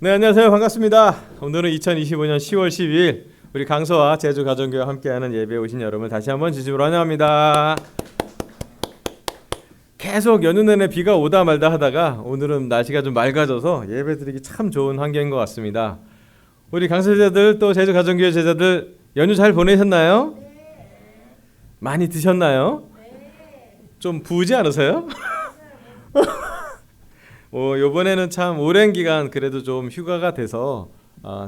네, 안녕하세요. 반갑습니다. 오늘은 2025년 10월 12일 우리 강서와 제주 가정교회 함께하는 예배에 오신 여러분을 다시 한번 진심으로 환영합니다. 계속 연휴 내내 비가 오다 말다 하다가 오늘은 날씨가 좀 맑아져서 예배 드리기 참 좋은 환경인 것 같습니다. 우리 강서 제자들 또 제주 가정교회 제자들 연휴 잘 보내셨나요? 많이 드셨나요? 좀 부으지 않으세요? 요번에는 참 오랜 기간 그래도 좀 휴가가 돼서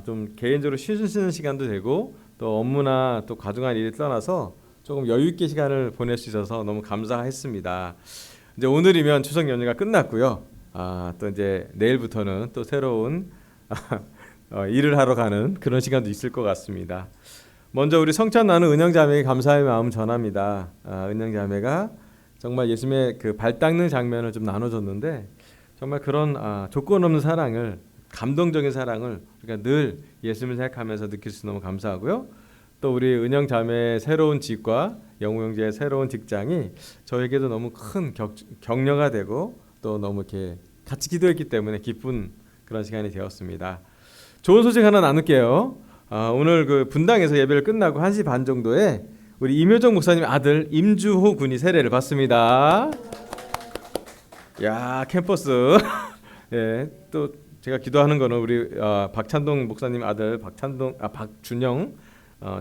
좀 개인적으로 쉬는 시간도 되고 또 업무나 또 가정한 일을 떠나서 조금 여유 있게 시간을 보낼 수 있어서 너무 감사했습니다. 이제 오늘이면 추석 연휴가 끝났고요. 또 이제 내일부터는 또 새로운 일을 하러 가는 그런 시간도 있을 것 같습니다. 먼저 우리 성찬 나누 은영자매에게 감사의 마음 전합니다. 은영자매가 정말 예수님의 그 발 닦는 장면을 좀 나눠줬는데 정말 그런 조건 없는 사랑을, 감동적인 사랑을 우리가 늘 예수님을 생각하면서 느낄 수 너무 감사하고요. 또 우리 은영 자매의 새로운 집과 영우 형제의 새로운 직장이 저에게도 너무 큰 격려가 되고 또 너무 이렇게 같이 기도했기 때문에 기쁜 그런 시간이 되었습니다. 좋은 소식 하나 나눌게요. 오늘 그 분당에서 예배를 끝나고 1시 반 정도에 우리 임효정 목사님 아들 임주호 군이 세례를 받습니다. 야, 캠퍼스. 예, 또 제가 기도하는 거는 우리 박찬동 목사님 아들 박준영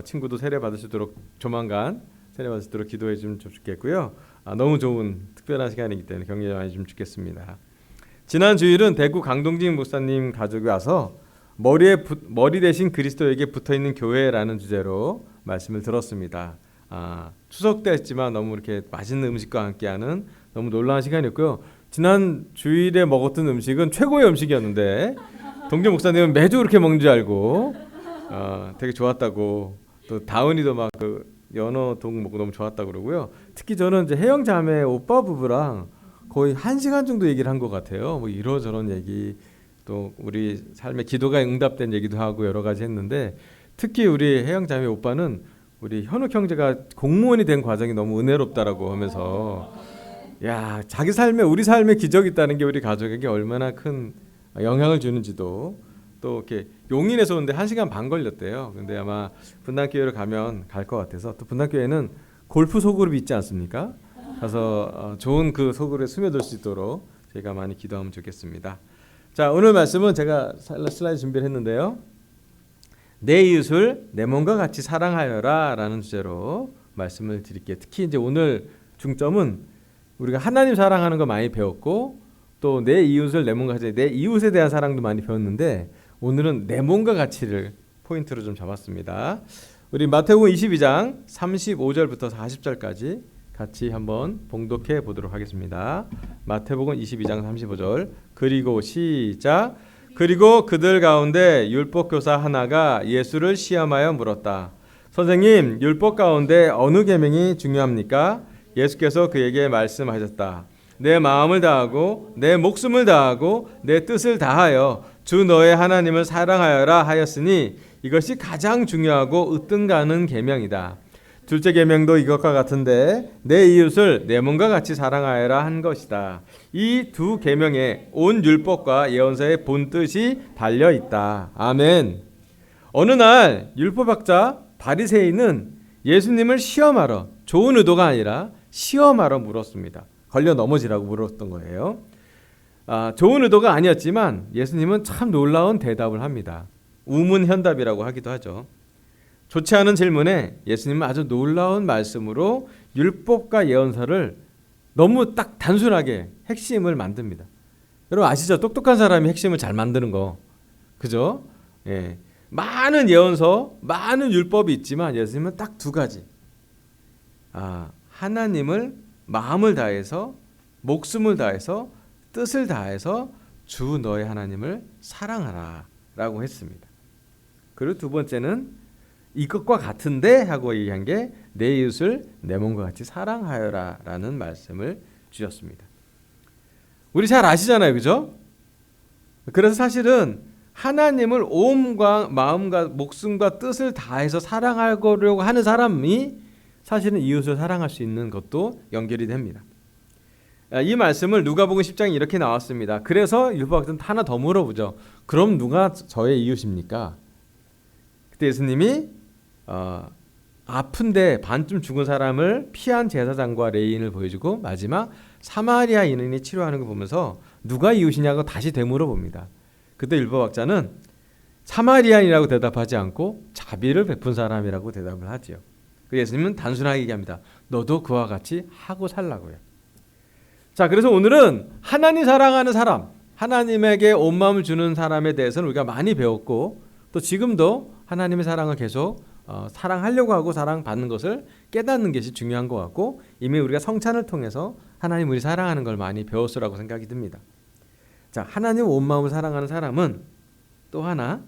친구도 세례 받으시도록 조만간 세례 받으시도록 기도해 주면 좋겠고요. 너무 좋은 특별한 시간이기 때문에 격려 많이 좀 주겠습니다. 지난 주일은 대구 강동진 목사님 가족이 와서 머리 대신 그리스도에게 붙어 있는 교회라는 주제로 말씀을 들었습니다. 추석 때였지만 너무 이렇게 맛있는 음식과 함께하는 너무 놀라운 시간이었고요. 지난 주일에 먹었던 음식은 최고의 음식이었는데 동재 목사님은 매주 그렇게 먹는 줄 알고 되게 좋았다고, 또 다은이도 막 그 연어 동 먹고 너무 좋았다고 그러고요. 특히 저는 이제 혜영 자매 오빠 부부랑 거의 1시간 정도 얘기를 한 것 같아요. 뭐 이러저런 얘기, 또 우리 삶의 기도가 응답된 얘기도 하고 여러 가지 했는데, 특히 우리 혜영 자매 오빠는 우리 현욱 형제가 공무원이 된 과정이 너무 은혜롭다라고 하면서 야, 자기 삶에 우리 삶에 기적이 있다는 게 우리 가족에게 얼마나 큰 영향을 주는지도, 또 이렇게 용인에서 오는데 1시간 반 걸렸대요. 근데 아마 분당교회를 가면 갈 것 같아서, 또 분당교회는 골프 소그룹이 있지 않습니까? 가서 좋은 그 소그룹에 스며들 수 있도록 저희가 많이 기도하면 좋겠습니다. 자, 오늘 말씀은 제가 슬라이드 준비를 했는데요. 내 이웃을 내 몸과 같이 사랑하여라 라는 주제로 말씀을 드릴게요. 특히 이제 오늘 중점은 우리가 하나님 사랑하는 거 많이 배웠고, 또 내 이웃을 내 몸과 같이, 내 이웃에 대한 사랑도 많이 배웠는데 오늘은 내 몸과 같이를 포인트로 좀 잡았습니다. 우리 마태복음 22장 35절부터 40절까지 같이 한번 봉독해 보도록 하겠습니다. 마태복음 22장 35절. 그리고 시작. 그리고 그들 가운데 율법교사 하나가 예수를 시험하여 물었다. 선생님, 율법 가운데 어느 계명이 중요합니까? 예수께서 그에게 말씀하셨다. 내 마음을 다하고 내 목숨을 다하고 내 뜻을 다하여 주 너의 하나님을 사랑하여라 하였으니 이것이 가장 중요하고 으뜸가는 계명이다. 둘째 계명도 이것과 같은데 내 이웃을 내 몸과 같이 사랑하여라 한 것이다. 이 두 계명에 온 율법과 예언서의 본뜻이 달려 있다. 아멘. 어느 날 율법학자 바리새인은 예수님을 시험하러, 좋은 의도가 아니라 시험하러 물었습니다. 걸려 넘어지라고 물었던 거예요. 좋은 의도가 아니었지만 예수님은 참 놀라운 대답을 합니다. 우문현답이라고 하기도 하죠. 좋지 않은 질문에 예수님은 아주 놀라운 말씀으로 율법과 예언서를 너무 딱 단순하게 핵심을 만듭니다. 여러분 아시죠? 똑똑한 사람이 핵심을 잘 만드는 거. 그죠? 예. 많은 예언서, 많은 율법이 있지만 예수님은 딱 두 가지. 하나님을 마음을 다해서, 목숨을 다해서, 뜻을 다해서 주 너의 하나님을 사랑하라 라고 했습니다. 그리고 두 번째는 이것과 같은데 하고 얘기한 게 내 이웃을 내 몸과 같이 사랑하여라 라는 말씀을 주셨습니다. 우리 잘 아시잖아요. 그죠? 그래서 사실은 하나님을 온과 마음과 목숨과 뜻을 다해서 사랑하려고 하는 사람이 사실은 이웃을 사랑할 수 있는 것도 연결이 됩니다. 이 말씀을 누가복음 10장에 이렇게 나왔습니다. 그래서 율법학자는 하나 더 물어보죠. 그럼 누가 저의 이웃입니까? 그때 예수님이 아픈데 반쯤 죽은 사람을 피한 제사장과 레위인을 보여주고 마지막 사마리아인이 치료하는 걸 보면서 누가 이웃이냐고 다시 되물어봅니다. 그때 율법학자는 사마리아인이라고 대답하지 않고 자비를 베푼 사람이라고 대답을 하지요. 예수님은 단순하게 얘기합니다. 너도 그와 같이 하고 살라고요. 자, 그래서 오늘은 하나님 사랑하는 사람, 하나님에게 온 마음을 주는 사람에 대해서는 우리가 많이 배웠고 또 지금도 하나님의 사랑을 계속 사랑하려고 하고 사랑받는 것을 깨닫는 것이 중요한 것 같고 이미 우리가 성찬을 통해서 하나님 우리 사랑하는 걸 많이 배웠으라고 생각이 듭니다. 자, 하나님 온 마음을 사랑하는 사람은 또 하나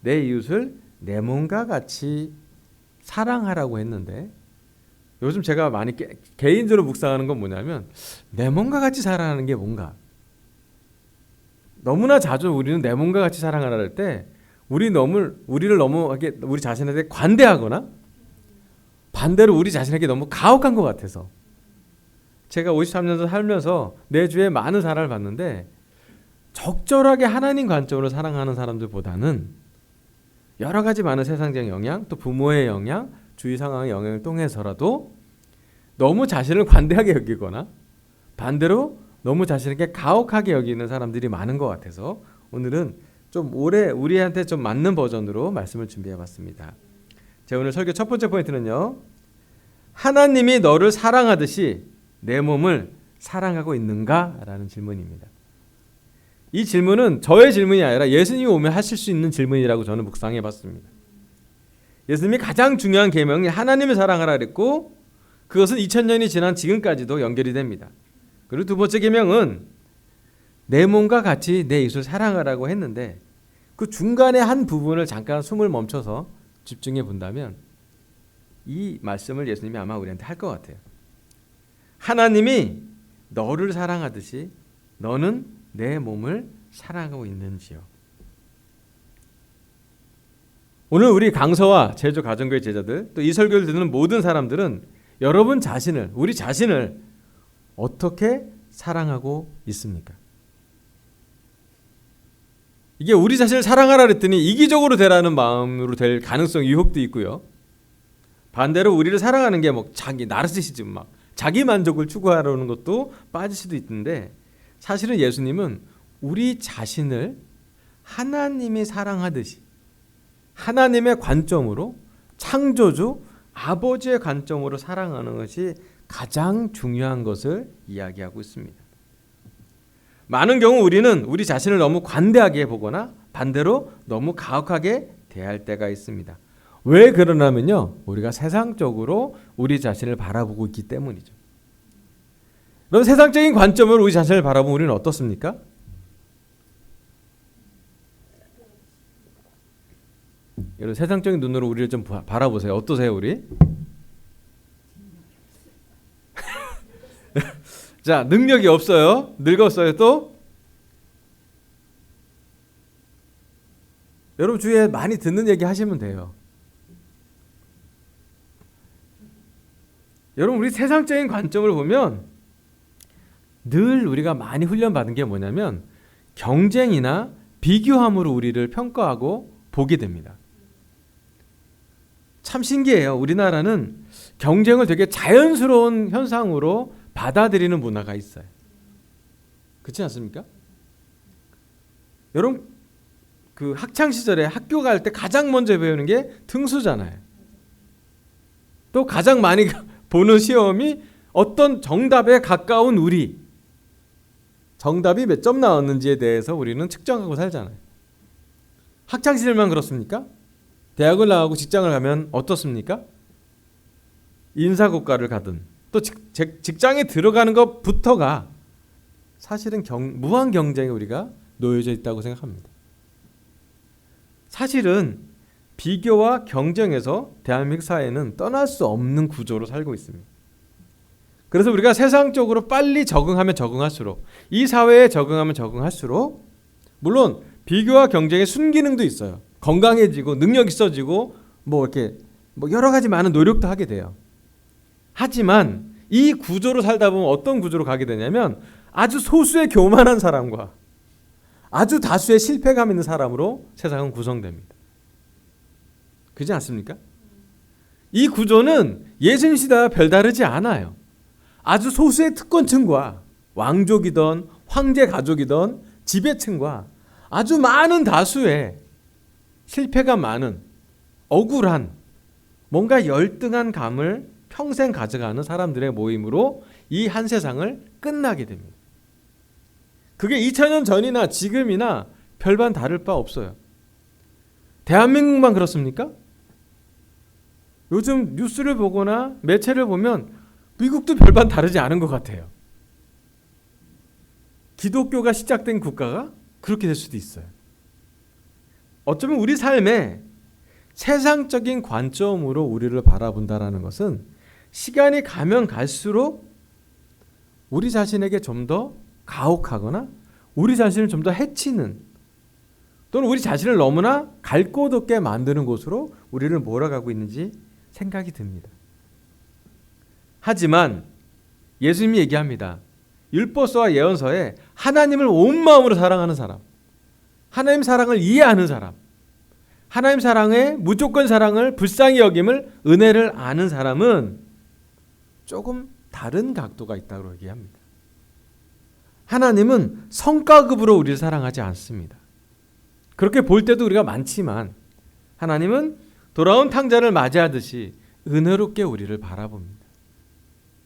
내 이웃을 내 몸과 같이 사랑하라고 했는데 요즘 제가 많이 개인적으로 묵상하는 건 뭐냐면 내 몸과 같이 사랑하는 게 뭔가 너무나 자주 우리는 내 몸과 같이 사랑하라 할 때 우리를 너무 우리 자신에게 관대하거나 반대로 우리 자신에게 너무 가혹한 것 같아서 제가 53년 살면서 내 주위에 많은 사랑을 받는데 적절하게 하나님 관점으로 사랑하는 사람들보다는 여러 가지 많은 세상적인 영향 또 부모의 영향 주위 상황의 영향을 통해서라도 너무 자신을 관대하게 여기거나 반대로 너무 자신에게 가혹하게 여기는 사람들이 많은 것 같아서 오늘은 좀 우리한테 좀 맞는 버전으로 말씀을 준비해봤습니다. 제 오늘 설교 첫 번째 포인트는요. 하나님이 너를 사랑하듯이 내 몸을 사랑하고 있는가? 라는 질문입니다. 이 질문은 저의 질문이 아니라 예수님이 오면 하실 수 있는 질문이라고 저는 묵상해봤습니다. 예수님이 가장 중요한 계명이 하나님을 사랑하라 그랬고 그것은 2000년이 지난 지금까지도 연결이 됩니다. 그리고 두 번째 계명은 내 몸과 같이 내 이웃을 사랑하라고 했는데 그 중간에 한 부분을 잠깐 숨을 멈춰서 집중해 본다면 이 말씀을 예수님이 아마 우리한테 할 것 같아요. 하나님이 너를 사랑하듯이 너는 내 몸을 사랑하고 있는지요. 오늘 우리 강서와 제주 가정교회 제자들 또 이 설교를 듣는 모든 사람들은 여러분 자신을 우리 자신을 어떻게 사랑하고 있습니까? 이게 우리 자신을 사랑하라 그랬더니 이기적으로 되라는 마음으로 될 가능성 유혹도 있고요. 반대로 우리를 사랑하는 게 뭐 자기 나르시시즘 막 자기 만족을 추구하려는 것도 빠질 수도 있는데 사실은 예수님은 우리 자신을 하나님이 사랑하듯이 하나님의 관점으로 창조주 아버지의 관점으로 사랑하는 것이 가장 중요한 것을 이야기하고 있습니다. 많은 경우 우리는 우리 자신을 너무 관대하게 보거나 반대로 너무 가혹하게 대할 때가 있습니다. 왜 그러냐면요. 우리가 세상적으로 우리 자신을 바라보고 있기 때문이죠. 그럼 세상적인 관점으로 우리 자신을 바라보면 우리는 어떻습니까? 여러분 세상적인 눈으로 우리를 좀 바라보세요. 어떠세요 우리? 자, 능력이 없어요. 늙었어요 또? 여러분 주위에 많이 듣는 얘기 하시면 돼요. 여러분 우리 세상적인 관점을 보면 늘 우리가 많이 훈련받은 게 뭐냐면 경쟁이나 비교함으로 우리를 평가하고 보게 됩니다. 참 신기해요. 우리나라는 경쟁을 되게 자연스러운 현상으로 받아들이는 문화가 있어요. 그렇지 않습니까? 여러분 그 학창 시절에 학교 갈 때 가장 먼저 배우는 게 등수잖아요. 또 가장 많이 보는 시험이 어떤 정답에 가까운 우리 정답이 몇 점 나왔는지에 대해서 우리는 측정하고 살잖아요. 학창 시절만 그렇습니까? 대학을 나가고 직장을 가면 어떻습니까? 인사고과를 가든 또 직장에 들어가는 것부터가 사실은 무한 경쟁에 우리가 놓여져 있다고 생각합니다. 사실은 비교와 경쟁에서 대한민국 사회는 떠날 수 없는 구조로 살고 있습니다. 그래서 우리가 세상적으로 빨리 적응하면 적응할수록 이 사회에 적응하면 적응할수록 물론 비교와 경쟁의 순기능도 있어요. 건강해지고 능력 있어지고 뭐 이렇게 뭐 여러 가지 많은 노력도 하게 돼요. 하지만 이 구조로 살다 보면 어떤 구조로 가게 되냐면 아주 소수의 교만한 사람과 아주 다수의 실패감 있는 사람으로 세상은 구성됩니다. 그렇지 않습니까? 이 구조는 예수님 시대와 별다르지 않아요. 아주 소수의 특권층과 왕족이든 황제 가족이든 지배층과 아주 많은 다수의 실패감 많은 억울한 뭔가 열등한 감을 평생 가져가는 사람들의 모임으로 이 한 세상을 끝나게 됩니다. 그게 2000년 전이나 지금이나 별반 다를 바 없어요. 대한민국만 그렇습니까? 요즘 뉴스를 보거나 매체를 보면 미국도 별반 다르지 않은 것 같아요. 기독교가 시작된 국가가 그렇게 될 수도 있어요. 어쩌면 우리 삶에 세상적인 관점으로 우리를 바라본다라는 것은 시간이 가면 갈수록 우리 자신에게 좀 더 가혹하거나 우리 자신을 좀 더 해치는 또는 우리 자신을 너무나 갈 곳 없게 만드는 곳으로 우리를 몰아가고 있는지 생각이 듭니다. 하지만 예수님이 얘기합니다. 율법서와 예언서에 하나님을 온 마음으로 사랑하는 사람, 하나님 사랑을 이해하는 사람, 하나님 사랑의 무조건 사랑을 불쌍히 여김을 은혜를 아는 사람은 조금 다른 각도가 있다고 얘기합니다. 하나님은 성과급으로 우리를 사랑하지 않습니다. 그렇게 볼 때도 우리가 많지만 하나님은 돌아온 탕자를 맞이하듯이 은혜롭게 우리를 바라봅니다.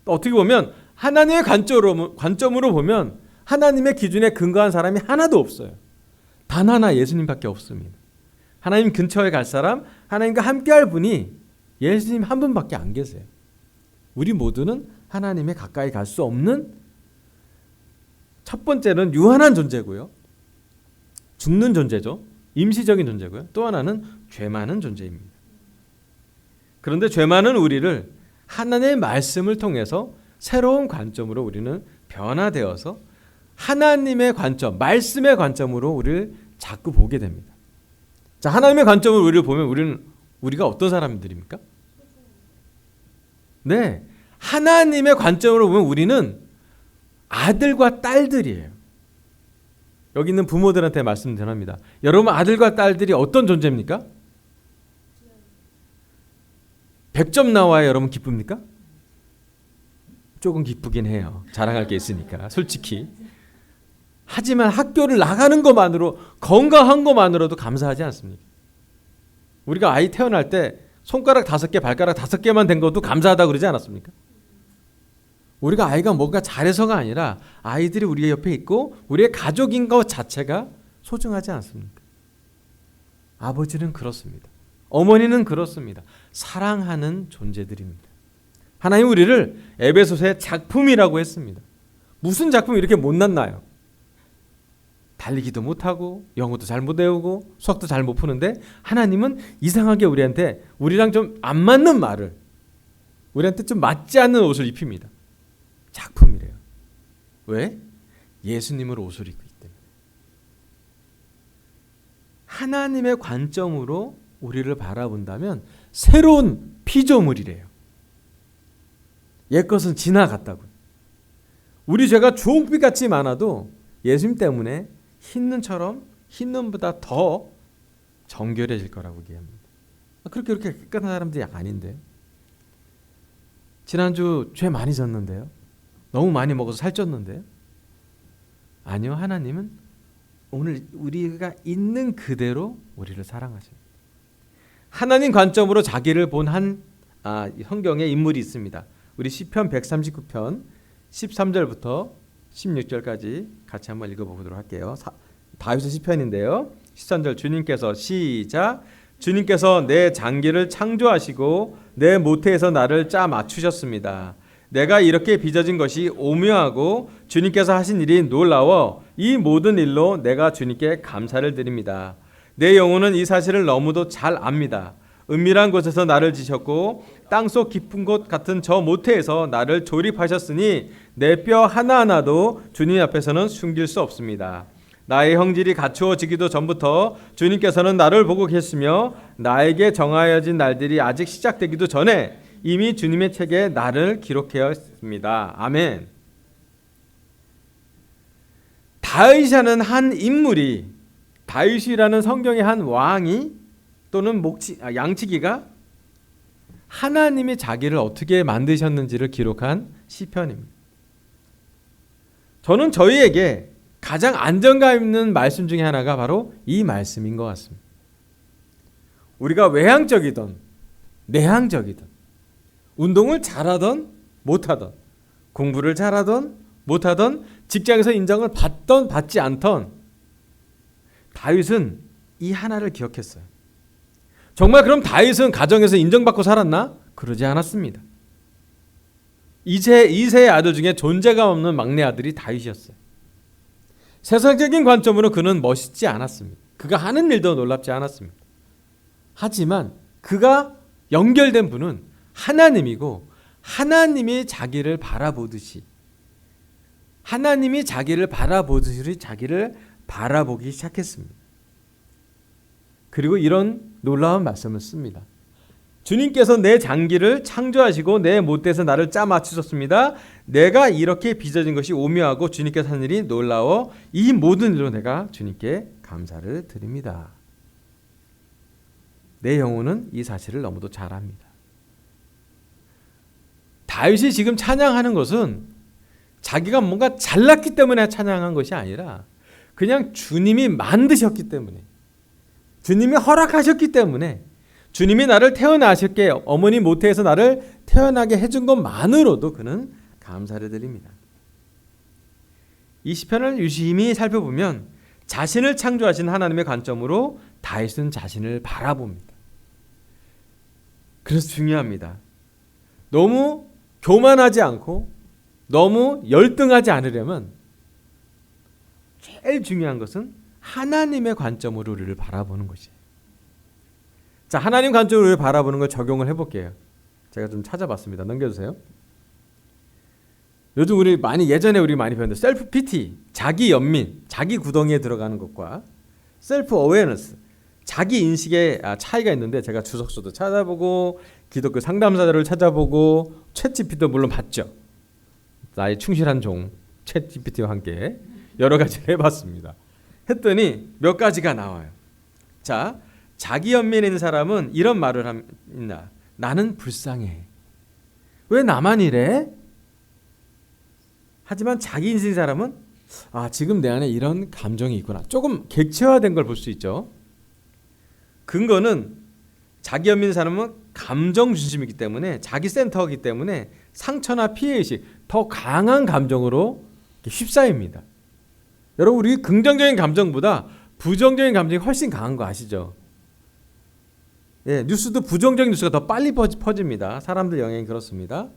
어떻게 보면 하나님의 관점으로 보면 하나님의 기준에 근거한 사람이 하나도 없어요. 단 하나 예수님밖에 없습니다. 하나님 근처에 갈 사람, 하나님과 함께할 분이 예수님 한 분밖에 안 계세요. 우리 모두는 하나님에 가까이 갈 수 없는 첫 번째는 유한한 존재고요. 죽는 존재죠. 임시적인 존재고요. 또 하나는 죄 많은 존재입니다. 그런데 죄 많은 우리를 하나님의 말씀을 통해서 새로운 관점으로 우리는 변화되어서 하나님의 관점, 말씀의 관점으로 우리를 자꾸 보게 됩니다. 자, 하나님의 관점으로 우리를 보면 우리가 어떤 사람들입니까? 네, 하나님의 관점으로 보면 우리는 아들과 딸들이에요. 여기 있는 부모들한테 말씀 전합니다. 여러분 아들과 딸들이 어떤 존재입니까? 100점 나와야 여러분 기쁩니까? 조금 기쁘긴 해요. 자랑할 게 있으니까 솔직히. 하지만 학교를 나가는 것만으로 건강한 것만으로도 감사하지 않습니까? 우리가 아이 태어날 때 손가락 5개 발가락 5개만 된 것도 감사하다고 그러지 않았습니까? 우리가 아이가 뭔가 잘해서가 아니라 아이들이 우리 옆에 있고 우리의 가족인 것 자체가 소중하지 않습니까? 아버지는 그렇습니다. 어머니는 그렇습니다. 사랑하는 존재들입니다. 하나님 우리를 에베소서의 작품이라고 했습니다. 무슨 작품이 이렇게 못났나요? 달리기도 못하고 영어도 잘 못 외우고 수학도 잘 못 푸는데 하나님은 이상하게 우리랑 좀 안 맞는 말을, 우리한테 좀 맞지 않는 옷을 입힙니다. 작품이래요. 왜? 예수님을 옷을 입고 있기 때문에. 하나님의 관점으로 우리를 바라본다면 새로운 피조물이래요. 옛것은 지나갔다고요. 우리 죄가 주홍빛같이 많아도 예수님 때문에 흰 눈보다 더 정결해질 거라고 얘기합니다. 그렇게 깨끗한 사람들이 아닌데. 지난주 죄 많이 졌는데요. 너무 많이 먹어서 살쪘는데요. 아니요, 하나님은 오늘 우리가 있는 그대로 우리를 사랑하십니다. 하나님 관점으로 자기를 본 한 성경의 인물이 있습니다. 우리 시편 139편 13절부터 16절까지 같이 한번 읽어보도록 할게요. 다윗의 시편인데요. 13절 주님께서 시작. 주님께서 내 장기를 창조하시고 내 모태에서 나를 짜 맞추셨습니다. 내가 이렇게 빚어진 것이 오묘하고 주님께서 하신 일이 놀라워 이 모든 일로 내가 주님께 감사를 드립니다. 내 영혼은 이 사실을 너무도 잘 압니다. 은밀한 곳에서 나를 지셨고 땅속 깊은 곳 같은 저 모태에서 나를 조립하셨으니 내 뼈 하나하나도 주님 앞에서는 숨길 수 없습니다. 나의 형질이 갖추어지기도 전부터 주님께서는 나를 보고 계시며 나에게 정하여진 날들이 아직 시작되기도 전에 이미 주님의 책에 나를 기록하였습니다. 아멘. 다윗이라는 한 인물이, 다윗이라는 성경의 한 왕이 또는 양치기가 하나님이 자기를 어떻게 만드셨는지를 기록한 시편입니다. 저는 저희에게 가장 안정감 있는 말씀 중에 하나가 바로 이 말씀인 것 같습니다. 우리가 외향적이든 내향적이든 운동을 잘하든 못하든 공부를 잘하든 못하든 직장에서 인정을 받든 받지 않든 다윗은 이 하나를 기억했어요. 정말 그럼 다윗은 가정에서 인정받고 살았나? 그러지 않았습니다. 이세의 아들 중에 존재감 없는 막내 아들이 다윗이었어요. 세상적인 관점으로 그는 멋있지 않았습니다. 그가 하는 일도 놀랍지 않았습니다. 하지만 그가 연결된 분은 하나님이고 하나님이 자기를 바라보듯이 자기를 바라보기 시작했습니다. 그리고 이런 놀라운 말씀을 씁니다. 주님께서 내 장기를 창조하시고 내 못대에서 나를 짜 맞추셨습니다. 내가 이렇게 빚어진 것이 오묘하고 주님께서 하는 일이 놀라워 이 모든 일로 내가 주님께 감사를 드립니다. 내 영혼은 이 사실을 너무도 잘 압니다. 다윗이 지금 찬양하는 것은 자기가 뭔가 잘났기 때문에 찬양한 것이 아니라 그냥 주님이 만드셨기 때문에, 주님이 허락하셨기 때문에, 주님이 나를 태어나셨게 어머니 모태에서 나를 태어나게 해준 것만으로도 그는 감사를 드립니다. 이 시편을 유심히 살펴보면 자신을 창조하신 하나님의 관점으로 다윗은 자신을 바라봅니다. 그래서 중요합니다. 너무 교만하지 않고 너무 열등하지 않으려면 제일 중요한 것은 하나님의 관점으로 우리를 바라보는 것이에요. 자, 하나님 관점으로 우리를 바라보는 걸 적용을 해볼게요. 제가 좀 찾아봤습니다. 넘겨주세요. 요즘 예전에 우리 많이 배웠는데 셀프 피티, 자기 연민, 자기 구덩이에 들어가는 것과 셀프 어웨어너스, 자기 인식의 차이가 있는데 제가 주석서도 찾아보고 기독교 상담사들을 찾아보고 챗GPT도 물론 봤죠. 나의 충실한 종 챗GPT와 함께 여러 가지를 해봤습니다. 했더니 몇 가지가 나와요. 자, 자기 연민인 있는 사람은 이런 말을 합니다. 나는 불쌍해. 왜 나만 이래? 하지만 자기 인생인 사람은 지금 내 안에 이런 감정이 있구나. 조금 객체화된 걸 볼 수 있죠. 근거는 자기 연민인 사람은 감정 중심이기 때문에, 자기 센터이기 때문에 상처나 피해의식, 더 강한 감정으로 휩싸입니다. 여러분, 우리 긍정적인 감정보다 부정적인 감정이 훨씬 강한 거 아시죠? 예, 뉴스도 부정적인 뉴스가 더 빨리 퍼집니다. 사람들 영향이 그렇습니다.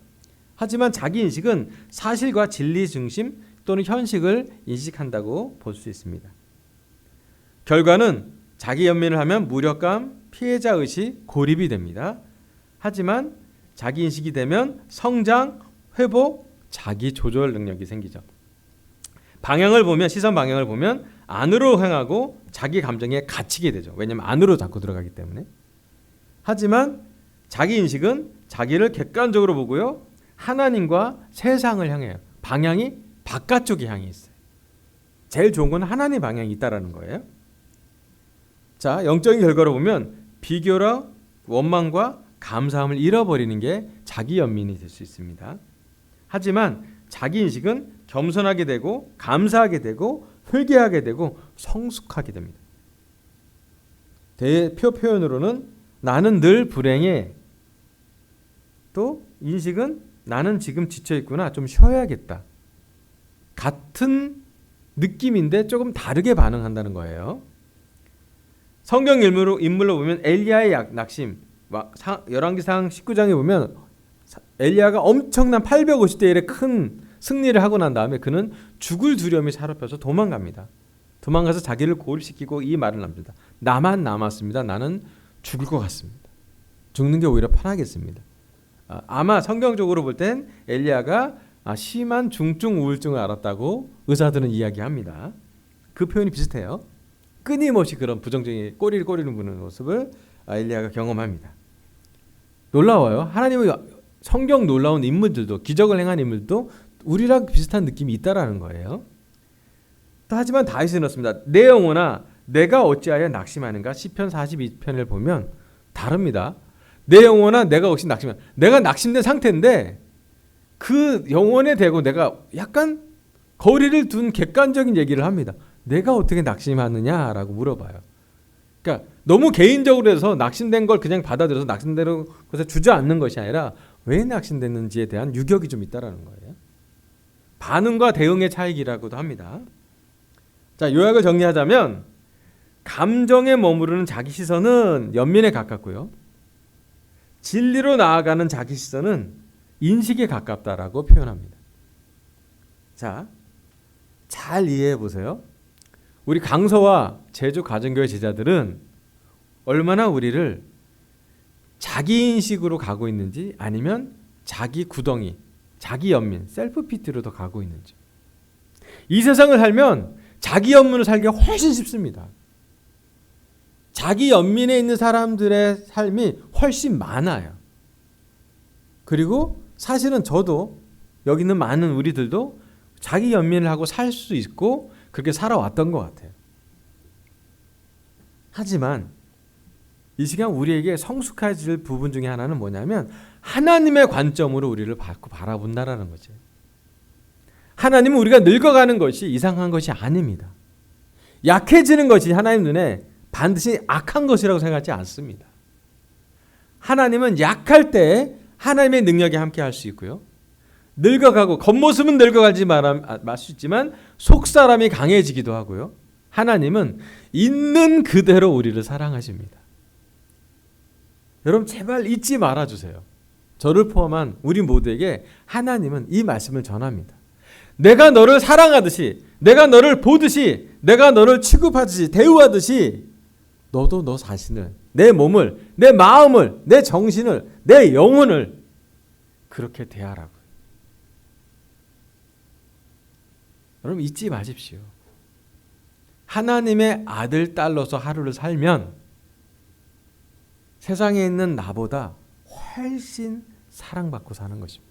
하지만 자기 인식은 사실과 진리 중심 또는 현실을 인식한다고 볼 수 있습니다. 결과는 자기 연민을 하면 무력감, 피해자 의식, 고립이 됩니다. 하지만 자기 인식이 되면 성장, 회복, 자기 조절 능력이 생기죠. 시선 방향을 보면 안으로 향하고 자기 감정에 갇히게 되죠. 왜냐하면 안으로 자꾸 들어가기 때문에. 하지만 자기 인식은 자기를 객관적으로 보고요, 하나님과 세상을 향해요. 방향이 바깥쪽에 향해 있어요. 제일 좋은 건 하나님 방향이 있다라는 거예요. 자, 영적인 결과로 보면 비교랑 원망과 감사함을 잃어버리는 게 자기 연민이 될 수 있습니다. 하지만 자기 인식은 겸손하게 되고 감사하게 되고 회개하게 되고 성숙하게 됩니다. 대표 표현으로는 나는 늘 불행해. 또 인식은 나는 지금 지쳐있구나. 좀 쉬어야겠다. 같은 느낌인데 조금 다르게 반응한다는 거예요. 성경 인물로 보면 엘리야의 낙심, 열왕기상 19장에 보면 엘리야가 엄청난 850대 1의 큰 승리를 하고 난 다음에 그는 죽을 두려움이 사로잡혀서 도망갑니다. 도망가서 자기를 고립시키고 이 말을 남깁니다. 나만 남았습니다. 나는 죽을 것 같습니다. 죽는 게 오히려 편하겠습니다. 아마 성경적으로 볼 땐 엘리야가 심한 중증 우울증을 앓았다고 의사들은 이야기합니다. 그 표현이 비슷해요. 끊임없이 그런 부정적인 꼬리를 부는 모습을 엘리야가 경험합니다. 놀라워요. 하나님은 성경 놀라운 인물들도, 기적을 행한 인물도 우리랑 비슷한 느낌이 있다라는 거예요. 하지만 다윗은 이렇습니다. 내 영혼아 내가 어찌하여 낙심하는가? 시편 42편을 보면 다릅니다. 내 영혼아 내가 혹시 낙심하는가? 내가 낙심된 상태인데 그 영혼에 대고 내가 약간 거리를 둔 객관적인 얘기를 합니다. 내가 어떻게 낙심하느냐라고 물어봐요. 그러니까 너무 개인적으로 해서 낙심된 걸 그냥 받아들여서 낙심된 것에 주저앉는 것이 아니라 왜 낙심됐는지에 대한 유격이 좀 있다라는 거예요. 반응과 대응의 차이라고도 합니다. 자, 요약을 정리하자면 감정에 머무르는 자기 시선은 연민에 가깝고요. 진리로 나아가는 자기 시선은 인식에 가깝다라고 표현합니다. 자, 잘 이해해 보세요. 우리 강서와 제주 가정교회 제자들은 얼마나 우리를 자기 인식으로 가고 있는지 아니면 자기 구덩이, 자기 연민, 셀프 피티로 더 가고 있는지. 이 세상을 살면 자기 연민을 살기가 훨씬 쉽습니다. 자기 연민에 있는 사람들의 삶이 훨씬 많아요. 그리고 사실은 저도 여기 있는 많은 우리들도 자기 연민을 하고 살 수 있고 그렇게 살아왔던 것 같아요. 하지만 이 시간 우리에게 성숙해질 부분 중에 하나는 뭐냐면 하나님의 관점으로 우리를 바라본다라는 거죠. 하나님은 우리가 늙어가는 것이 이상한 것이 아닙니다. 약해지는 것이 하나님 눈에 반드시 악한 것이라고 생각하지 않습니다. 하나님은 약할 때 하나님의 능력이 함께 할 수 있고요. 늙어가고 겉모습은 늙어가지 말 수 있지만 속사람이 강해지기도 하고요. 하나님은 있는 그대로 우리를 사랑하십니다. 여러분 제발 잊지 말아주세요. 저를 포함한 우리 모두에게 하나님은 이 말씀을 전합니다. 내가 너를 사랑하듯이, 내가 너를 보듯이, 내가 너를 취급하듯이, 대우하듯이 너도 너 자신을, 내 몸을, 내 마음을, 내 정신을, 내 영혼을 그렇게 대하라고. 여러분 잊지 마십시오. 하나님의 아들, 딸로서 하루를 살면 세상에 있는 나보다 훨씬 사랑받고 사는 것입니다.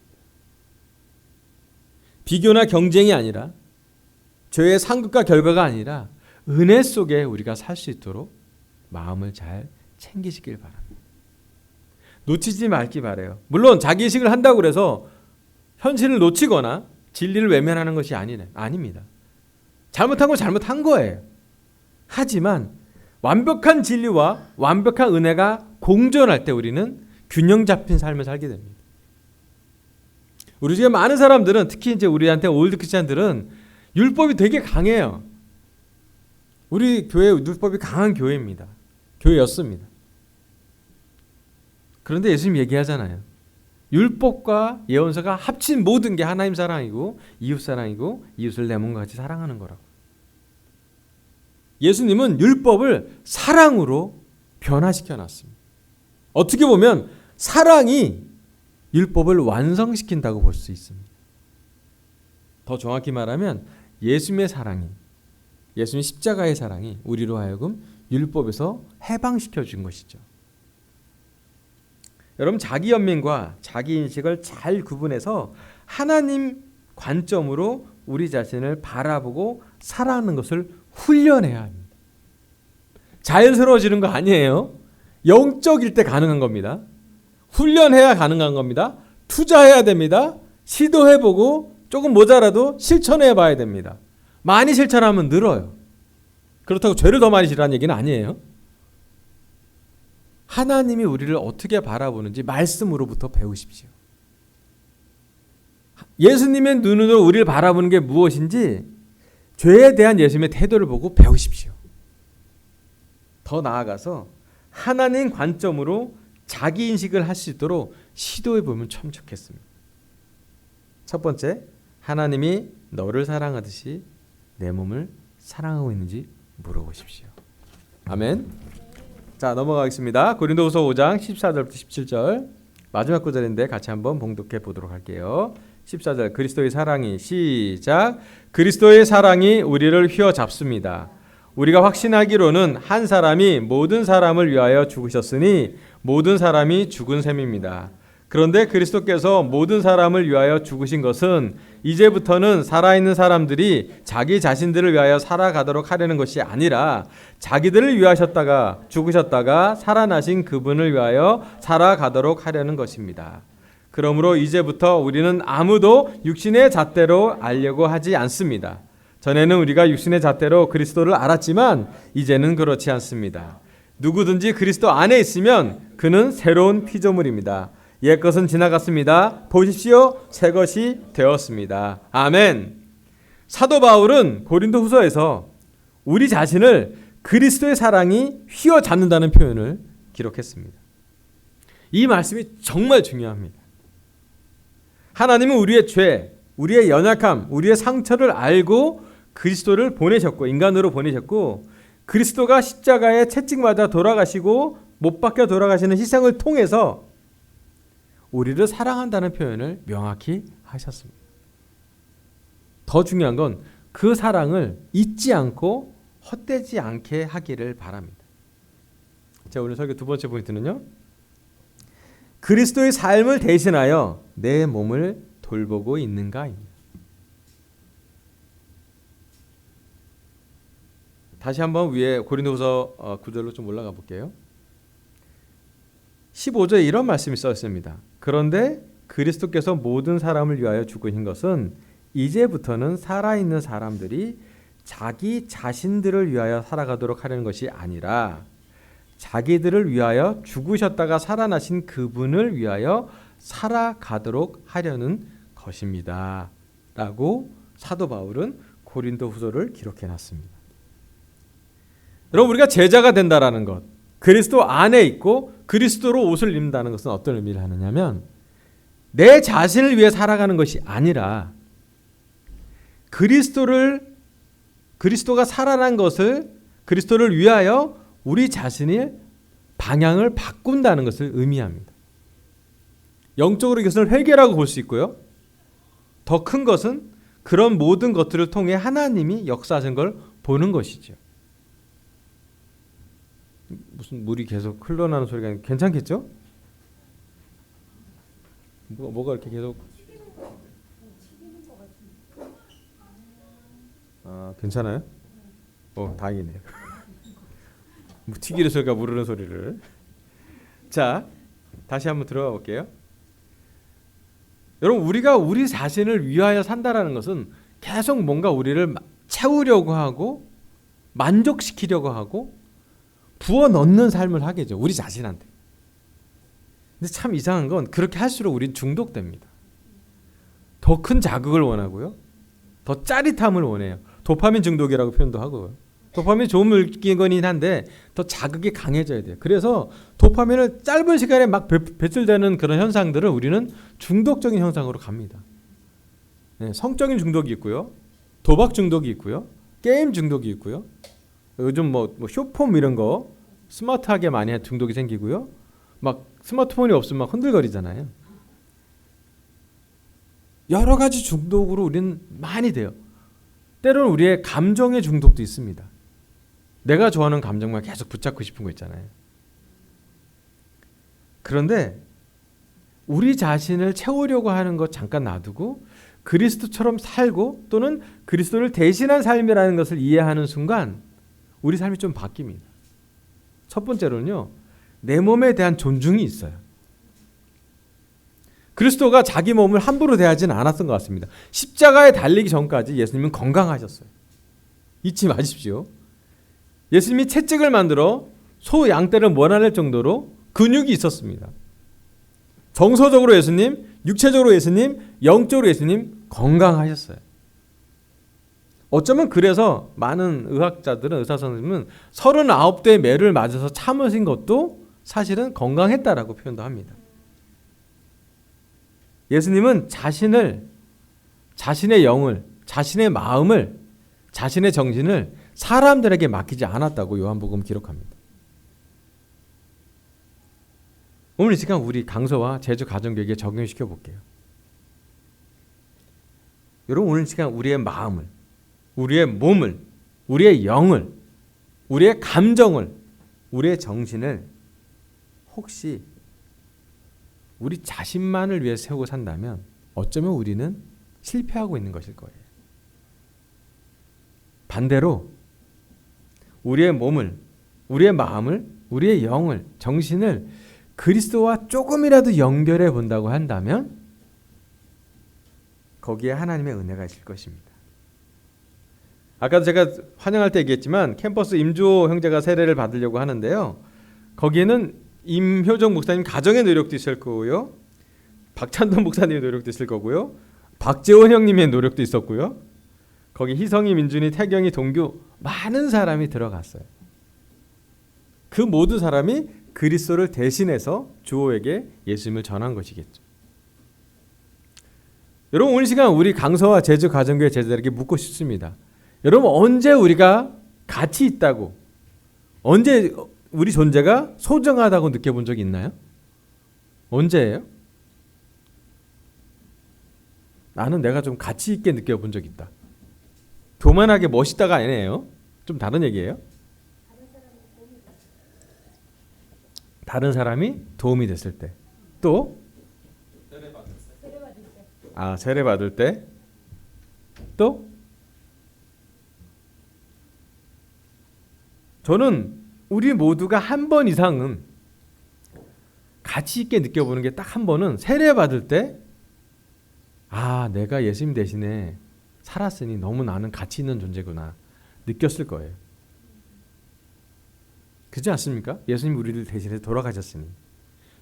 비교나 경쟁이 아니라 죄의 상급과 결과가 아니라 은혜 속에 우리가 살 수 있도록 마음을 잘 챙기시길 바랍니다. 놓치지 말기 바라요. 물론 자기의식을 한다고 해서 현실을 놓치거나 진리를 외면하는 것이 아닙니다. 잘못한 건 잘못한 거예요. 하지만 완벽한 진리와 완벽한 은혜가 공존할 때 우리는 균형 잡힌 삶을 살게 됩니다. 우리 중에 많은 사람들은 특히 이제 우리한테 올드 크리스찬들은 율법이 되게 강해요. 우리 교회 율법이 강한 교회입니다. 교회였습니다. 그런데 예수님 얘기하잖아요. 율법과 예언서가 합친 모든 게 하나님 사랑이고 이웃 사랑이고 이웃을 내 몸과 같이 사랑하는 거라고. 예수님은 율법을 사랑으로 변화시켜 놨습니다. 어떻게 보면 사랑이 율법을 완성시킨다고 볼 수 있습니다. 더 정확히 말하면 예수님의 사랑이, 예수님 십자가의 사랑이 우리로 하여금 율법에서 해방시켜 준 것이죠. 여러분 자기 연민과 자기 인식을 잘 구분해서 하나님 관점으로 우리 자신을 바라보고 살아가는 것을 훈련해야 합니다. 자연스러워지는 거 아니에요. 영적일 때 가능한 겁니다. 훈련해야 가능한 겁니다. 투자해야 됩니다. 시도해보고 조금 모자라도 실천해봐야 됩니다. 많이 실천하면 늘어요. 그렇다고 죄를 더 많이 지라는 얘기는 아니에요. 하나님이 우리를 어떻게 바라보는지 말씀으로부터 배우십시오. 예수님의 눈으로 우리를 바라보는 게 무엇인지 죄에 대한 예수님의 태도를 보고 배우십시오. 더 나아가서 하나님 관점으로 자기 인식을 할 수 있도록 시도해 보면 참 좋겠습니다. 첫 번째, 하나님이 너를 사랑하듯이 내 몸을 사랑하고 있는지 물어보십시오. 아멘. 자, 넘어가겠습니다. 고린도후서 5장 14절부터 17절 마지막 구절인데 같이 한번 봉독해 보도록 할게요. 14절 그리스도의 사랑이 시작. 그리스도의 사랑이 우리를 휘어잡습니다. 우리가 확신하기로는 한 사람이 모든 사람을 위하여 죽으셨으니 모든 사람이 죽은 셈입니다. 그런데 그리스도께서 모든 사람을 위하여 죽으신 것은 이제부터는 살아있는 사람들이 자기 자신들을 위하여 살아가도록 하려는 것이 아니라 자기들을 위하셨다가 죽으셨다가 살아나신 그분을 위하여 살아가도록 하려는 것입니다. 그러므로 이제부터 우리는 아무도 육신의 잣대로 알려고 하지 않습니다. 전에는 우리가 육신의 잣대로 그리스도를 알았지만 이제는 그렇지 않습니다. 누구든지 그리스도 안에 있으면 그는 새로운 피조물입니다. 옛것은 지나갔습니다. 보십시오. 새 것이 되었습니다. 아멘. 사도 바울은 고린도 후서에서 우리 자신을 그리스도의 사랑이 휘어잡는다는 표현을 기록했습니다. 이 말씀이 정말 중요합니다. 하나님은 우리의 죄, 우리의 연약함, 우리의 상처를 알고 그리스도를 보내셨고 인간으로 보내셨고 그리스도가 십자가에 채찍맞아 돌아가시고 못 박혀 돌아가시는 희생을 통해서 우리를 사랑한다는 표현을 명확히 하셨습니다. 더 중요한 건 그 사랑을 잊지 않고 헛되지 않게 하기를 바랍니다. 자, 오늘 설교 두 번째 포인트는요. 그리스도의 삶을 대신하여 내 몸을 돌보고 있는가입니다. 다시 한번 위에 고린도후서 9절로 좀 올라가 볼게요. 15절에 이런 말씀이 써 있습니다. 그런데 그리스도께서 모든 사람을 위하여 죽으신 것은 이제부터는 살아있는 사람들이 자기 자신들을 위하여 살아가도록 하려는 것이 아니라 자기들을 위하여 죽으셨다가 살아나신 그분을 위하여 살아가도록 하려는 것입니다. 라고 사도 바울은 고린도 후서를 기록해 놨습니다. 여러분, 우리가 제자가 된다라는 것, 그리스도 안에 있고 그리스도로 옷을 입는다는 것은 어떤 의미를 하느냐면 내 자신을 위해 살아가는 것이 아니라 그리스도가 살아난 것을 그리스도를 위하여 우리 자신의 방향을 바꾼다는 것을 의미합니다. 영적으로 이것을 회개라고 볼 수 있고요. 더 큰 것은 그런 모든 것들을 통해 하나님이 역사하신 걸 보는 것이죠. 무슨 물이 계속 흘러나오는 소리가 괜찮겠죠? 뭐가 이렇게 계속 괜찮아요? 다행이네요. 뭐 튀기는 소리가 무르는 소리를. 자, 다시 한번 들어가 볼게요. 여러분, 우리가 우리 자신을 위하여 산다라는 것은 계속 뭔가 우리를 채우려고 하고 만족시키려고 하고 부어 넣는 삶을 하겠죠. 우리 자신한테. 근데 참 이상한 건 그렇게 할수록 우린 중독됩니다. 더 큰 자극을 원하고요. 더 짜릿함을 원해요. 도파민 중독이라고 표현도 하고요. 도파민이 좋은 물건이긴 한데 더 자극이 강해져야 돼요. 그래서 도파민을 짧은 시간에 막 배출되는 그런 현상들을 우리는 중독적인 현상으로 갑니다. 네, 성적인 중독이 있고요. 도박 중독이 있고요. 게임 중독이 있고요. 요즘 뭐 쇼폼 이런 거 스마트하게 많이 중독이 생기고요. 막 스마트폰이 없으면 막 흔들거리잖아요. 여러 가지 중독으로 우리는 많이 돼요. 때로는 우리의 감정의 중독도 있습니다. 내가 좋아하는 감정만 계속 붙잡고 싶은 거 있잖아요. 그런데 우리 자신을 채우려고 하는 것 잠깐 놔두고 그리스도처럼 살고 또는 그리스도를 대신한 삶이라는 것을 이해하는 순간 우리 삶이 좀 바뀝니다. 첫 번째로는요. 내 몸에 대한 존중이 있어요. 그리스도가 자기 몸을 함부로 대하지는 않았던 것 같습니다. 십자가에 달리기 전까지 예수님은 건강하셨어요. 잊지 마십시오. 예수님이 채찍을 만들어 소 양떼를 몰아낼 정도로 근육이 있었습니다. 정서적으로 예수님, 육체적으로 예수님, 영적으로 예수님 건강하셨어요. 어쩌면 그래서 많은 의학자들은 의사 선생님은 39대의 매를 맞아서 참으신 것도 사실은 건강했다라고 표현도 합니다. 예수님은 자신의 영을, 자신의 마음을, 자신의 정신을 사람들에게 맡기지 않았다고 요한복음 기록합니다. 오늘 이 시간 우리 강서와 제주 가정교회에 적용시켜 볼게요. 여러분, 오늘 이 시간 우리의 마음을, 우리의 몸을, 우리의 영을, 우리의 감정을, 우리의 정신을 혹시 우리 자신만을 위해 세우고 산다면 어쩌면 우리는 실패하고 있는 것일 거예요. 반대로 우리의 몸을, 우리의 마음을, 우리의 영을, 정신을 그리스도와 조금이라도 연결해 본다고 한다면 거기에 하나님의 은혜가 있을 것입니다. 아까도 제가 환영할 때 얘기했지만 캠퍼스 임주호 형제가 세례를 받으려고 하는데요. 거기에는 임효정 목사님 가정의 노력도 있을 거고요. 박찬돈 목사님의 노력도 있을 거고요. 박재원 형님의 노력도 있었고요. 거기 희성이, 민준이, 태경이, 동규 많은 사람이 들어갔어요. 그 모든 사람이 그리스도를 대신해서 주호에게 예수님을 전한 것이겠죠. 여러분 오늘 시간 우리 강서와 제주 가정교회 제자들에게 묻고 싶습니다. 여러분 언제 우리가 가치 있다고, 언제 우리 존재가 소중하다고 느껴본 적이 있나요? 언제예요? 나는 내가 좀 가치 있게 느껴본 적이 있다. 교만하게 멋있다가 아니에요. 좀 다른 얘기예요. 다른 사람이 도움이 됐을 때. 또 세례 받을 때. 또 저는 우리 모두가 한 번 이상은 가치 있게 느껴보는 게 딱 한 번은 세례 받을 때, 내가 예수님 대신에 살았으니 너무 나는 가치 있는 존재구나 느꼈을 거예요. 그렇지 않습니까? 예수님 우리를 대신해 돌아가셨으니.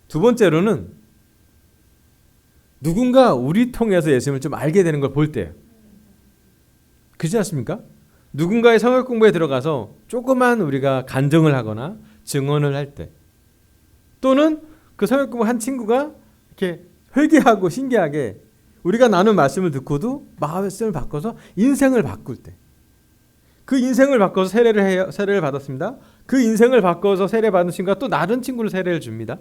두 번째로는 누군가 우리 통해서 예수님을 좀 알게 되는 걸 볼 때예요. 그렇지 않습니까? 누군가의 성역 공부에 들어가서 조그만 우리가 간증을 하거나 증언을 할 때, 또는 그 성역 공부 한 친구가 이렇게 회개하고 신기하게 우리가 나눈 말씀을 듣고도 말씀을 바꿔서 인생을 바꿀 때, 그 인생을 바꿔서 세례를 받았습니다. 그 인생을 바꿔서 세례 받은 친구가 또 다른 친구를 세례를 줍니다.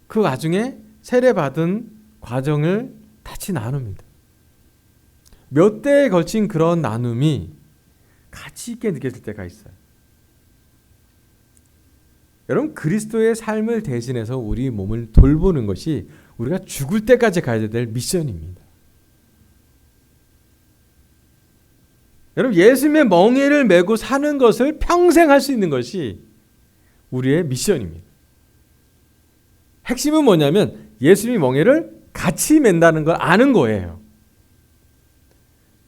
그 와중에 세례 받은 과정을 같이 나눕니다. 몇 대에 걸친 그런 나눔이 가치 있게 느껴질 때가 있어요. 여러분 그리스도의 삶을 대신해서 우리 몸을 돌보는 것이 우리가 죽을 때까지 가야 될 미션입니다. 여러분 예수님의 멍에를 메고 사는 것을 평생 할 수 있는 것이 우리의 미션입니다. 핵심은 뭐냐면 예수님이 멍에를 같이 맨다는 걸 아는 거예요.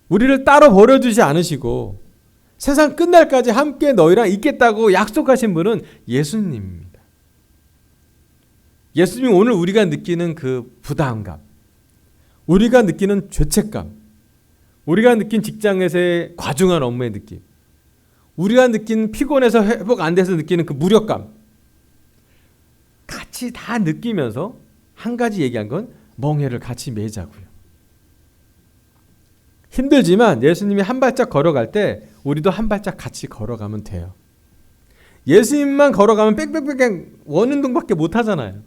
우리를 따로 버려두지 않으시고 세상 끝날까지 함께 너희랑 있겠다고 약속하신 분은 예수님입니다. 예수님이 오늘 우리가 느끼는 그 부담감, 우리가 느끼는 죄책감, 우리가 느낀 직장에서의 과중한 업무의 느낌, 우리가 느낀 피곤해서 회복 안 돼서 느끼는 그 무력감, 같이 다 느끼면서 한 가지 얘기한 건 멍에를 같이 매자고요. 힘들지만 예수님이 한 발짝 걸어갈 때 우리도 한 발짝 같이 걸어가면 돼요. 예수님만 걸어가면 빽빽빽 원운동밖에 못 하잖아요.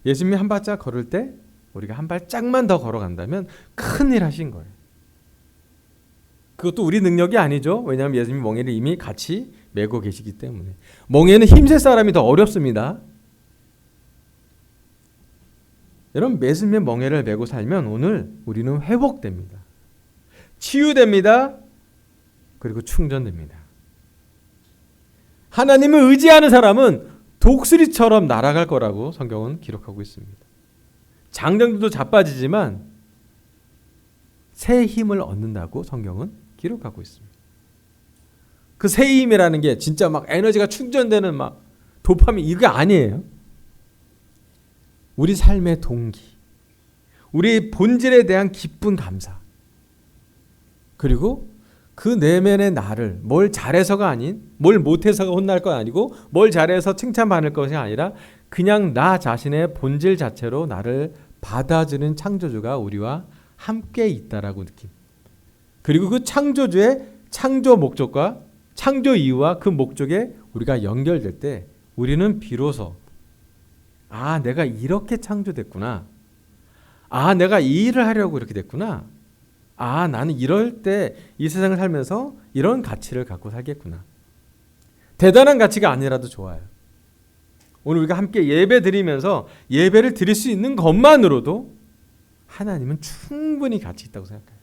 예수님이 한 발짝 걸을 때 우리가 한 발짝만 더 걸어간다면 큰일 하신 거예요. 그것도 우리 능력이 아니죠. 왜냐하면 예수님이 멍에를 이미 같이 메고 계시기 때문에. 멍에는 힘쓸 사람이 더 어렵습니다. 여러분 예수님의 멍에를 메고 살면 오늘 우리는 회복됩니다. 치유됩니다. 그리고 충전됩니다. 하나님을 의지하는 사람은 독수리처럼 날아갈 거라고 성경은 기록하고 있습니다. 장정들도 자빠지지만 새 힘을 얻는다고 성경은 기록하고 있습니다. 그 새 힘이라는 게 진짜 막 에너지가 충전되는 막 도파민 이게 아니에요. 우리 삶의 동기, 우리 본질에 대한 기쁜 감사, 그리고 그 내면의 나를 뭘 잘해서가 아닌, 뭘 못해서가 혼날 건 아니고, 뭘 잘해서 칭찬받을 것이 아니라 그냥 나 자신의 본질 자체로 나를 받아주는 창조주가 우리와 함께 있다라고 느낌. 그리고 그 창조주의 창조 목적과 창조 이유와 그 목적에 우리가 연결될 때 우리는 비로소 내가 이렇게 창조됐구나. 내가 이 일을 하려고 이렇게 됐구나. 나는 이럴 때 이 세상을 살면서 이런 가치를 갖고 살겠구나. 대단한 가치가 아니라도 좋아요. 오늘 우리가 함께 예배 드리면서 예배를 드릴 수 있는 것만으로도 하나님은 충분히 가치 있다고 생각해요.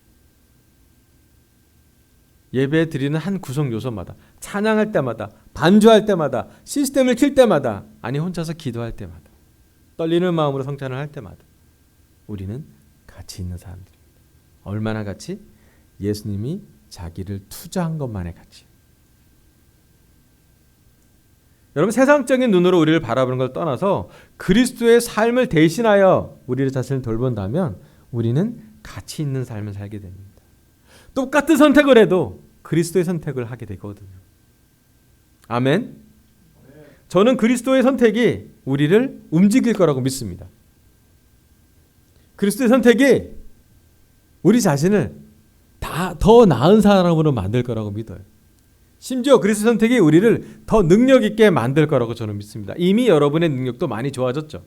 예배 드리는 한 구성 요소마다, 찬양할 때마다, 반주할 때마다, 시스템을 킬 때마다, 아니 혼자서 기도할 때마다, 떨리는 마음으로 성찬을 할 때마다 우리는 가치 있는 사람들입니다. 얼마나 가치? 예수님이 자기를 투자한 것만의 가치. 여러분, 세상적인 눈으로 우리를 바라보는 걸 떠나서 그리스도의 삶을 대신하여 우리를 자신을 돌본다면 우리는 가치 있는 삶을 살게 됩니다. 똑같은 선택을 해도 그리스도의 선택을 하게 되거든요. 아멘. 저는 그리스도의 선택이 우리를 움직일 거라고 믿습니다. 그리스도의 선택이 우리 자신을 더 나은 사람으로 만들 거라고 믿어요. 심지어 그리스도 선택이 우리를 더 능력 있게 만들 거라고 저는 믿습니다. 이미 여러분의 능력도 많이 좋아졌죠.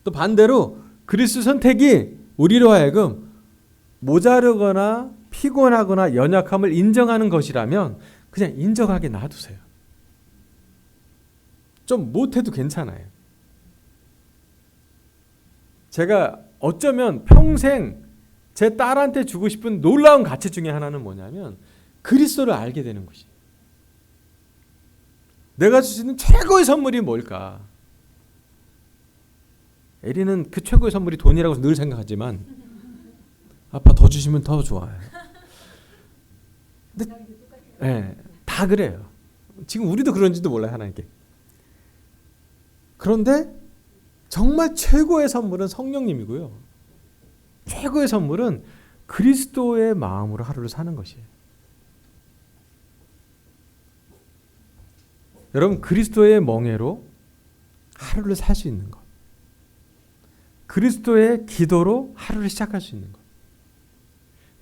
또 반대로 그리스도 선택이 우리로 하여금 모자르거나 피곤하거나 연약함을 인정하는 것이라면 그냥 인정하게 놔두세요. 좀 못해도 괜찮아요. 제가 어쩌면 평생 제 딸한테 주고 싶은 놀라운 가치 중에 하나는 뭐냐면 그리스도를 알게 되는 것이에요. 내가 줄 수 있는 최고의 선물이 뭘까? 에리는 그 최고의 선물이 돈이라고 늘 생각하지만 아빠 더 주시면 더 좋아요. 근데 네, 다 그래요. 지금 우리도 그런지도 몰라요, 하나님께. 그런데 정말 최고의 선물은 성령님이고요. 최고의 선물은 그리스도의 마음으로 하루를 사는 것이에요. 여러분, 그리스도의 멍에로 하루를 살 수 있는 것, 그리스도의 기도로 하루를 시작할 수 있는 것,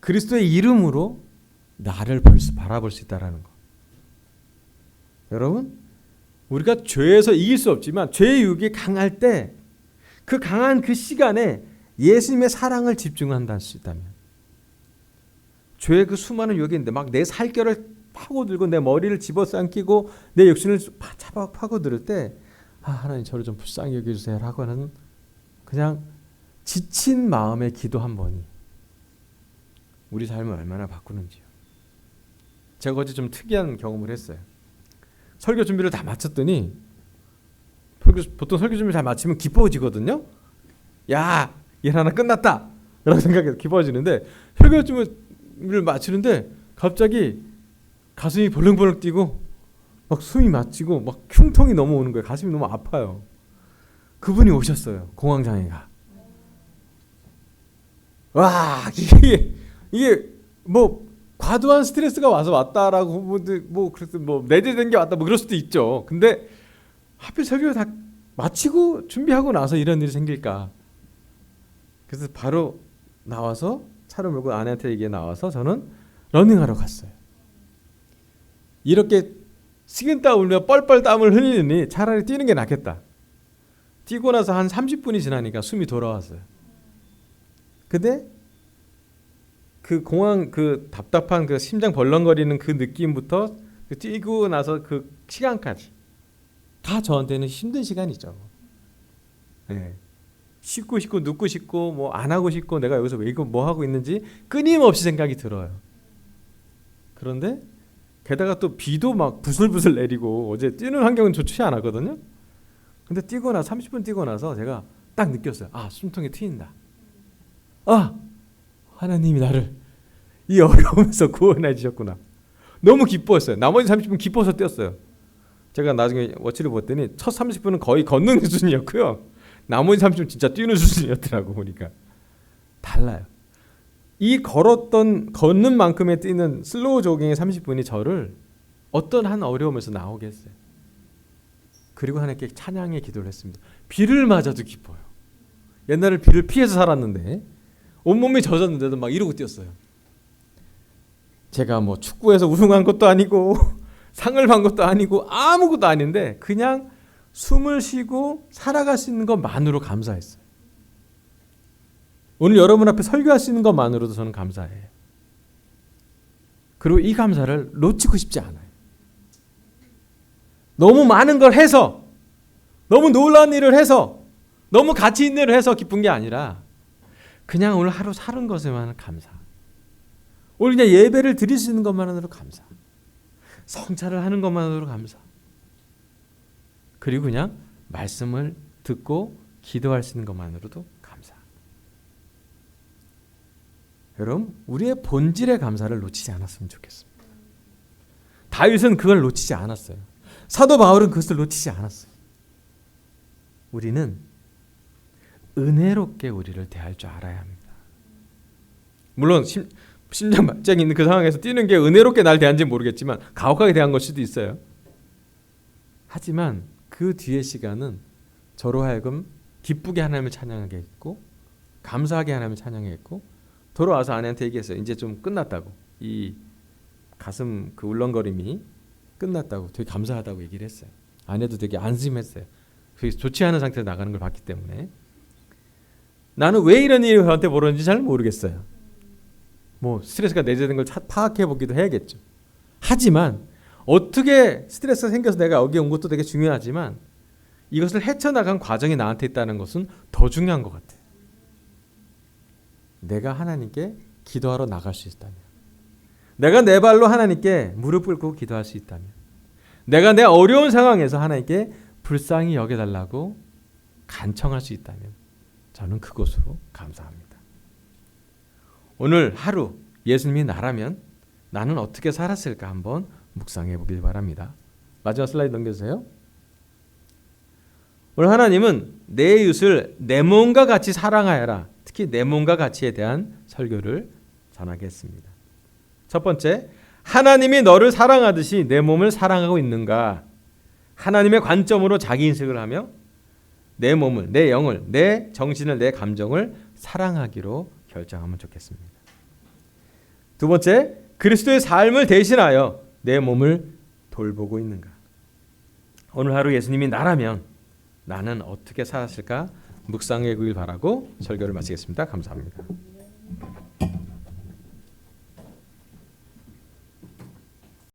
그리스도의 이름으로 나를 바라볼 수 있다는 것. 여러분, 우리가 죄에서 이길 수 없지만 죄의 유혹이 강할 때 그 강한 그 시간에 예수님의 사랑을 집중한다 할 수 있다면, 죄의 그 수많은 유혹이 있는데 막 내 살결을 파고들고 내 머리를 집어삼키고 내 육신을 파고들 때 하나님 저를 좀 불쌍히 여겨주세요 라고 하는 그냥 지친 마음의 기도 한 번이 우리 삶을 얼마나 바꾸는지요. 제가 어제 좀 특이한 경험을 했어요. 설교 준비를 다 마쳤더니 보통 설교 준비 잘 마치면 기뻐지거든요. 야, 일 하나 끝났다 라고 생각해서 기뻐지는데 설교 준비를 마치는데 갑자기 가슴이 벌렁벌렁 뛰고 막 숨이 막히고 막 흉통이 넘어오는 거예요. 가슴이 너무 아파요. 그분이 오셨어요. 공황장애가. 와, 이게 뭐 과도한 스트레스가 와서 왔다라고 그래서 내재된 게 왔다 그럴 수도 있죠. 근데 하필 설교를 다 마치고 준비하고 나서 이런 일이 생길까? 그래서 바로 나와서 차를 몰고 아내한테 얘기해 나와서 저는 러닝하러 갔어요. 이렇게 식은땀 울며 뻘뻘 땀을 흘리니 차라리 뛰는 게 낫겠다. 뛰고 나서 한 30분이 지나니까 숨이 돌아왔어요. 근데 그 그 답답한 그 심장 벌렁거리는 그 느낌부터 그 뛰고 나서 그 시간까지 다 저한테는 힘든 시간이죠. 네. 씻고 싶고 눕고 싶고 뭐 안 하고 싶고 내가 여기서 왜 이거 뭐 하고 있는지 끊임없이 생각이 들어요. 그런데 게다가 또 비도 막 부슬부슬 내리고 어제 뛰는 환경은 좋지 않았거든요. 근데 뛰고 나서 30분 뛰고 나서 제가 딱 느꼈어요. 숨통이 트인다. 하나님이 나를 이 어려움에서 구원해 주셨구나. 너무 기뻐했어요. 나머지 30분 기뻐서 뛰었어요. 제가 나중에 워치를 봤더니 첫 30분은 거의 걷는 수준이었고요. 나머지 30분 진짜 뛰는 수준이었더라고 보니까. 달라요. 이 걷는 만큼의 뛰는 슬로우 조깅의 30분이 저를 어떤 한 어려움에서 나오게 했어요. 그리고 하나님께 찬양의 기도를 했습니다. 비를 맞아도 기뻐요. 옛날에 비를 피해서 살았는데 온몸이 젖었는데도 막 이러고 뛰었어요. 제가 뭐 축구에서 우승한 것도 아니고 상을 받은 것도 아니고 아무것도 아닌데 그냥 숨을 쉬고 살아갈 수 있는 것만으로 감사했어요. 오늘 여러분 앞에 설교할 수 있는 것만으로도 저는 감사해요. 그리고 이 감사를 놓치고 싶지 않아요. 너무 많은 걸 해서 너무 놀라운 일을 해서, 너무 가치 있는 일을 해서 기쁜 게 아니라 그냥 오늘 하루 사는 것에만 감사. 오늘 그냥 예배를 드릴 수 있는 것만으로 감사. 성찬을 하는 것만으로 감사. 그리고 그냥 말씀을 듣고 기도할 수 있는 것만으로도 감사. 여러분, 우리의 본질의 감사를 놓치지 않았으면 좋겠습니다. 다윗은 그걸 놓치지 않았어요. 사도 바울은 그것을 놓치지 않았어요. 우리는 은혜롭게 우리를 대할 줄 알아야 합니다. 물론 심장박장이 있는 그 상황에서 뛰는 게 은혜롭게 날 대한지 모르겠지만 가혹하게 대한 걸 수도 있어요. 하지만 그 뒤의 시간은 저로 하여금 기쁘게 하나님을 찬양하게 했고 감사하게 하나님을 찬양했고 돌아와서 아내한테 얘기했어요. 이제 좀 끝났다고. 이 가슴 그 울렁거림이 끝났다고 되게 감사하다고 얘기를 했어요. 아내도 되게 안심했어요. 되게 좋지 않은 상태로 나가는 걸 봤기 때문에. 나는 왜 이런 일이 저한테 벌어졌는지 잘 모르겠어요. 뭐 스트레스가 내재된 걸 파악해 보기도 해야겠죠. 하지만 어떻게 스트레스가 생겨서 내가 여기 온 것도 되게 중요하지만 이것을 헤쳐나간 과정이 나한테 있다는 것은 더 중요한 것 같아요. 내가 하나님께 기도하러 나갈 수 있다면, 내가 내 발로 하나님께 무릎 꿇고 기도할 수 있다면, 내가 내 어려운 상황에서 하나님께 불쌍히 여겨달라고 간청할 수 있다면 저는 그것으로 감사합니다. 오늘 하루 예수님이 나라면 나는 어떻게 살았을까 한번 묵상해 보길 바랍니다. 마지막 슬라이드 넘겨주세요. 오늘 하나님은 내 이웃을 내 몸과 같이 사랑하여라. 특히 내 몸과 같이에 대한 설교를 전하겠습니다. 첫 번째, 하나님이 너를 사랑하듯이 내 몸을 사랑하고 있는가? 하나님의 관점으로 자기 인식을 하며 내 몸을, 내 영을, 내 정신을, 내 감정을 사랑하기로 결정하면 좋겠습니다. 두 번째, 그리스도의 삶을 대신하여 내 몸을 돌보고 있는가? 오늘 하루 예수님이 나라면 나는 어떻게 살았을까 묵상해 보길 바라고 설교를 마치겠습니다. 감사합니다.